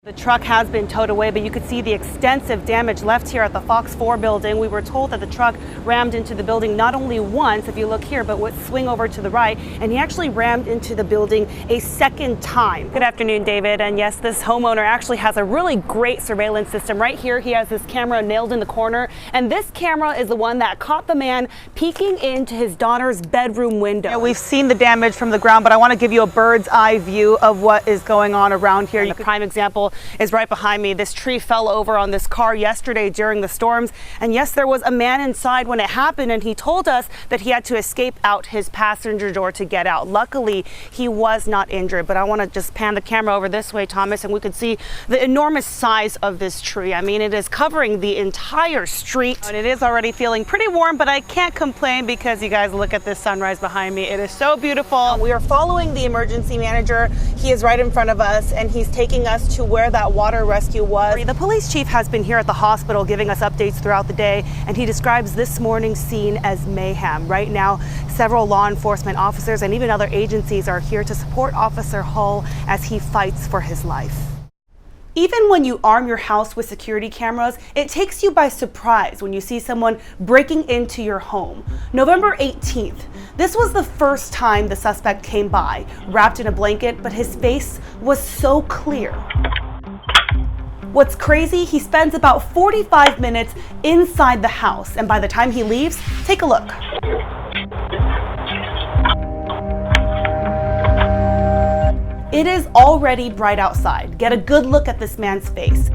The truck has been towed away, but you could see the extensive damage left here at the Fox 4 building. We were told that the truck rammed into the building not only once, if you look here, but would swing over to the right, and he actually rammed into the building a second time. Good afternoon, David. And yes, this homeowner actually has a really great surveillance system. Right here, he has this camera nailed in the corner, and this camera is the one that caught the man peeking into his daughter's bedroom window. Yeah, we've seen the damage from the ground, but I want to give you a bird's eye view of what is going on around here. The prime example is right behind me. This tree fell over on this car yesterday during the storms. And yes, there was a man inside when it happened, and he told us that he had to escape out his passenger door to get out. Luckily, he was not injured, but I want to just pan the camera over this way, Thomas, and we could see the enormous size of this tree. I mean, it is covering the entire street, and it is already feeling pretty warm, but I can't complain because you guys look at this sunrise behind me. It is so beautiful. We are following the emergency manager. He is right in front of us, and he's taking us to where that water rescue was. The police chief has been here at the hospital giving us updates throughout the day, and he describes this morning's scene as mayhem. Right now, several law enforcement officers and even other agencies are here to support Officer Hull as he fights for his life. Even when you arm your house with security cameras, it takes you by surprise when you see someone breaking into your home. November 18th, this was the first time the suspect came by, wrapped in a blanket, but his face was so clear. What's crazy, he spends about 45 minutes inside the house, and by the time he leaves, take a look. It is already bright outside. Get a good look at this man's face.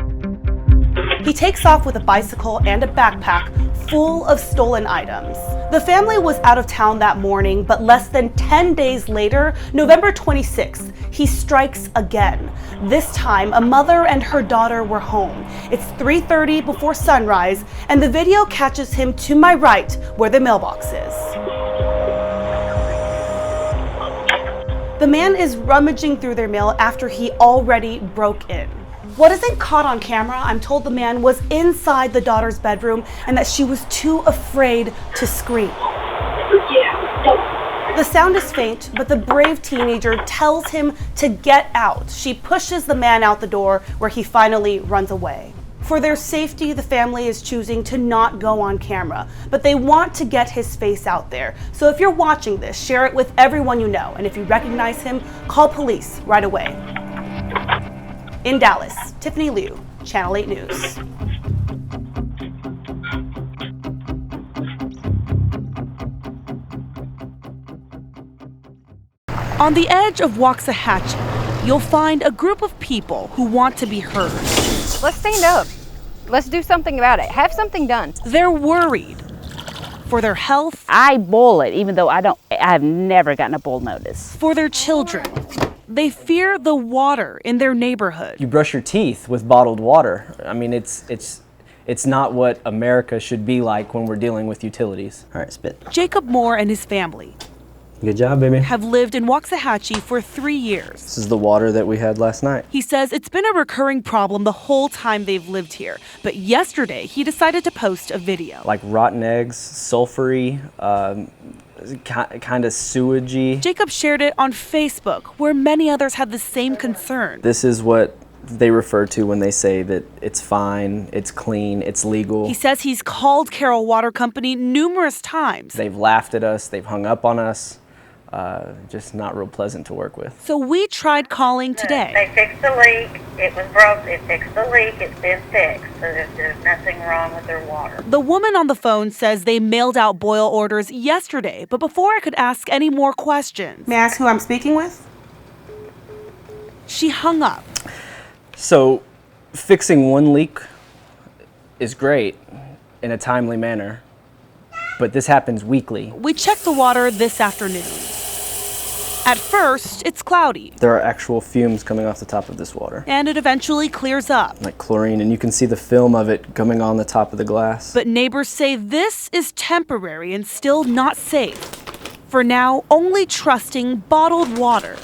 He takes off with a bicycle and a backpack full of stolen items. The family was out of town that morning, but less than 10 days later, November 26th, he strikes again. This time, a mother and her daughter were home. It's 3:30 before sunrise, and the video catches him to my right, where the mailbox is. The man is rummaging through their mail after he already broke in. What isn't caught on camera, I'm told the man was inside the daughter's bedroom and that she was too afraid to scream. The sound is faint, but the brave teenager tells him to get out. She pushes the man out the door, where he finally runs away. For their safety, the family is choosing to not go on camera, but they want to get his face out there. So if you're watching this, share it with everyone you know, and if you recognize him, call police right away. In Dallas, Tiffany Liou, Channel 8 News. On the edge of Waxahachie, you'll find a group of people who want to be heard. Let's stand up. Let's do something about it. Have something done. They're worried for their health. I boil it, even though I've never gotten a boil notice. For their children. They fear the water in their neighborhood. You brush your teeth with bottled water. I mean, it's not what America should be like when we're dealing with utilities. All right, spit. Jacob Moore and his family. Good job, baby. Have lived in Waxahachie for 3 years. This is the water that we had last night. He says it's been a recurring problem the whole time they've lived here. But yesterday, he decided to post a video. Like rotten eggs, sulfury, kind of sewagey. Jacob shared it on Facebook, where many others had the same concern. This is what they refer to when they say that it's fine, it's clean, it's legal. He says he's called Carroll Water Company numerous times. They've laughed at us, they've hung up on us. Just not real pleasant to work with. So we tried calling today. They fixed the leak. It was broke. They fixed the leak. It's been fixed. So there's nothing wrong with their water. The woman on the phone says they mailed out boil orders yesterday, but before I could ask any more questions. May I ask who I'm speaking with? She hung up. So fixing one leak is great in a timely manner, but this happens weekly. We checked the water this afternoon. At first, it's cloudy. There are actual fumes coming off the top of this water. And it eventually clears up. Like chlorine, and you can see the film of it coming on the top of the glass. But neighbors say this is temporary and still not safe. For now, only trusting bottled water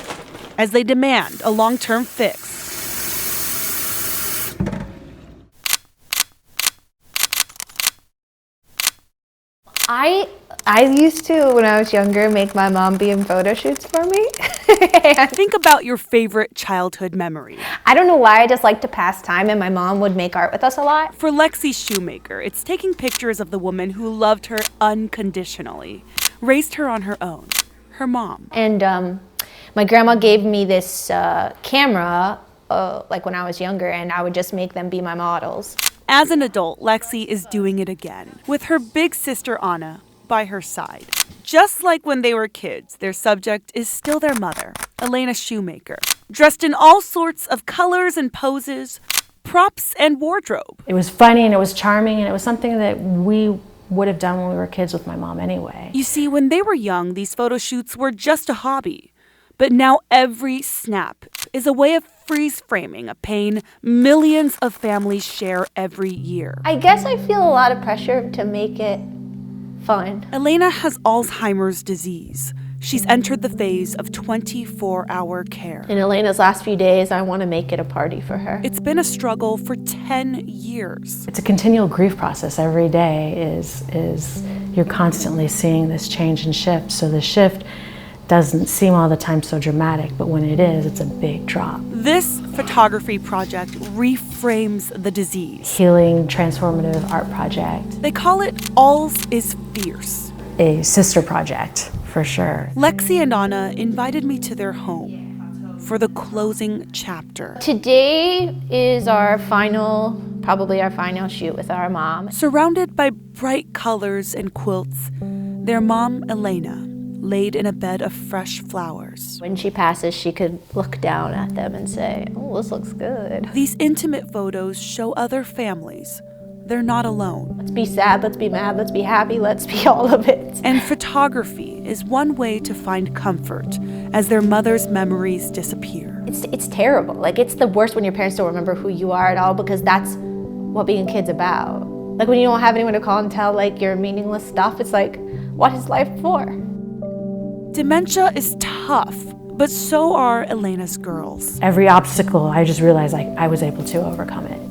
as they demand a long-term fix. I used to, when I was younger, make my mom be in photo shoots for me. Think about your favorite childhood memory. I don't know why, I just like to pass time, and my mom would make art with us a lot. For Lexi Shoemaker, it's taking pictures of the woman who loved her unconditionally, raised her on her own, her mom. And my grandma gave me this camera like when I was younger, and I would just make them be my models. As an adult, Lexi is doing it again, with her big sister Anna by her side. Just like when they were kids, their subject is still their mother, Elena Shoemaker, dressed in all sorts of colors and poses, props and wardrobe. It was funny and it was charming, and it was something that we would have done when we were kids with my mom anyway. You see, when they were young, these photo shoots were just a hobby. But now every snap is a way of freeze-framing a pain millions of families share every year. I guess I feel a lot of pressure to make it fun. Elena has Alzheimer's disease. She's entered the phase of 24-hour care. In Elena's last few days, I want to make it a party for her. It's been a struggle for 10 years. It's a continual grief process. Every day is you're constantly seeing this change and shift. So the shift doesn't seem all the time so dramatic, but when it is, it's a big drop. This photography project reframes the disease. Healing, transformative art project. They call it All's is Fierce. A sister project, for sure. Lexi and Anna invited me to their home for the closing chapter. Today is probably our final shoot with our mom. Surrounded by bright colors and quilts, their mom, Elena, laid in a bed of fresh flowers. When she passes, she could look down at them and say, "Oh, this looks good." These intimate photos show other families they're not alone. Let's be sad, let's be mad, let's be happy, let's be all of it. And photography is one way to find comfort as their mother's memories disappear. It's terrible. Like, it's the worst when your parents don't remember who you are at all, because that's what being a kid's about. Like, when you don't have anyone to call and tell, like, your meaningless stuff, it's like, what is life for? Dementia is tough, but so are Elena's girls. Every obstacle, I just realized I was able to overcome it.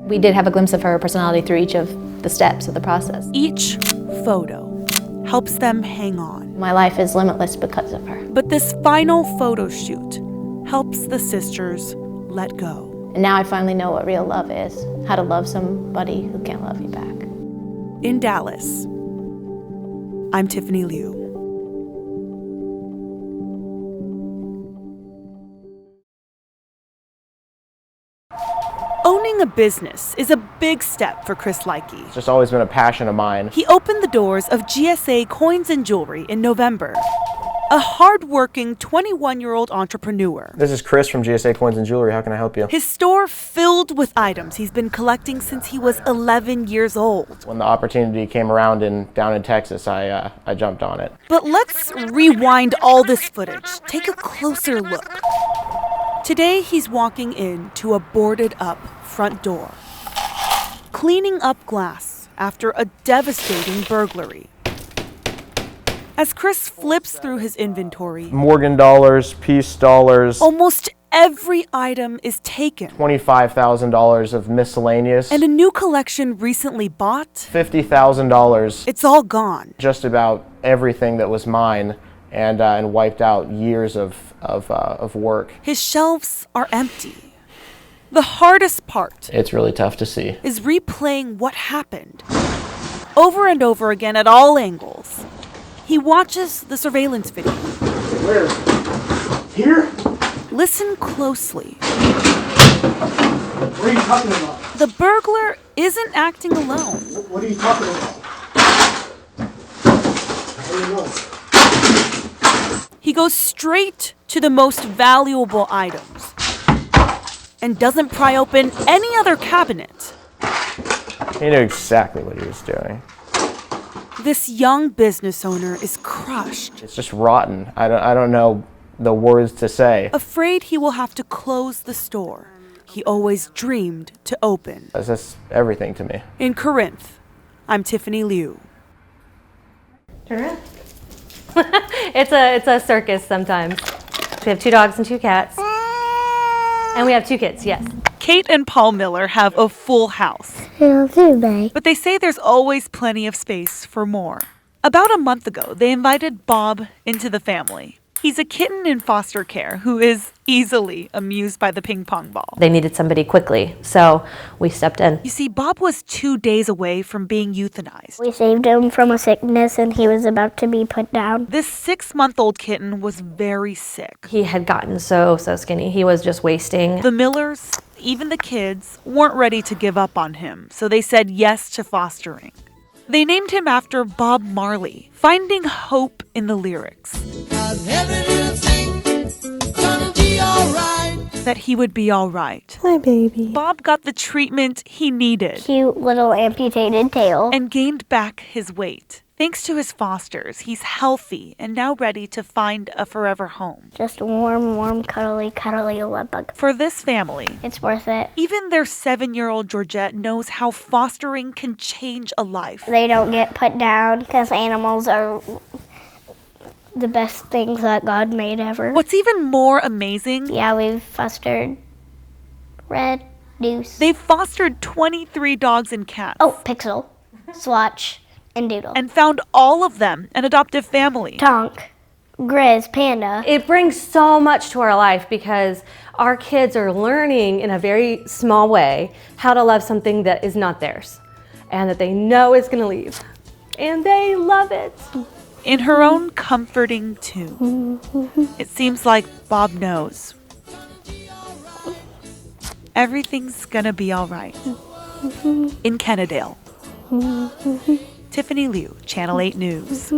We did have a glimpse of her personality through each of the steps of the process. Each photo helps them hang on. My life is limitless because of her. But this final photo shoot helps the sisters let go. And now I finally know what real love is, how to love somebody who can't love you back. In Dallas, I'm Tiffany Liou. Owning a business is a big step for Chris Liou. It's just always been a passion of mine. He opened the doors of GSA Coins and Jewelry in November. A hard-working 21-year-old entrepreneur. This is Chris from GSA Coins and Jewelry. How can I help you? His store filled with items he's been collecting since he was 11 years old. When the opportunity came around down in Texas, I jumped on it. But let's rewind all this footage. Take a closer look. Today, he's walking in to a boarded-up front door, cleaning up glass after a devastating burglary. As Chris flips through his inventory, Morgan dollars, Peace dollars, almost every item is taken. $25,000 of miscellaneous, And a new collection recently bought, $50,000. it's all gone. Just about everything that was mine, and wiped out years of work. His shelves are empty. The hardest part It's really tough to see. is replaying what happened over and over again at all angles. He watches the surveillance video. Where? Here? Listen closely. What are you talking about? The burglar isn't acting alone. What are you talking about? I don't know. He goes straight to the most valuable items and doesn't pry open any other cabinet. He knew exactly what he was doing. This young business owner is crushed, It's just rotten. I don't know the words to say. afraid he will have to close the store he always dreamed to open. That's just everything to me. In Corinth, I'm Tiffany Liou. Turn around. It's a circus sometimes. We have 2 dogs and 2 cats. And we have 2 kids, yes. Kate and Paul Miller have a full house, but they say there's always plenty of space for more. About a month ago, they invited Bob into the family. He's a kitten in foster care who is easily amused by the ping pong ball. They needed somebody quickly, so we stepped in. You see, Bob was 2 days away from being euthanized. We saved him from a sickness and he was about to be put down. This 6-month-old kitten was very sick. He had gotten so skinny. He was just wasting. The Millers, even the kids, weren't ready to give up on him, so they said yes to fostering. They named him after Bob Marley, finding hope in the lyrics. That he would be all right. My baby. Bob got the treatment he needed. Cute little amputated tail. And gained back his weight. Thanks to his fosters, he's healthy and now ready to find a forever home. Just warm, cuddly love bug. For this family, it's worth it. Even their 7-year-old Georgette knows how fostering can change a life. They don't get put down because animals are the best things that God made ever. What's even more amazing? Yeah, we've fostered Red, Deuce. They've fostered 23 dogs and cats. Oh, Pixel, Swatch, and Doodle. And found all of them an adoptive family. Tonk, Grizz, Panda. It brings so much to our life because our kids are learning in a very small way how to love something that is not theirs and that they know is going to leave. And they love it. In her own comforting tune, it seems like Bob knows everything's gonna be all right. In Kennedale, Tiffany Liou, Channel 8 News.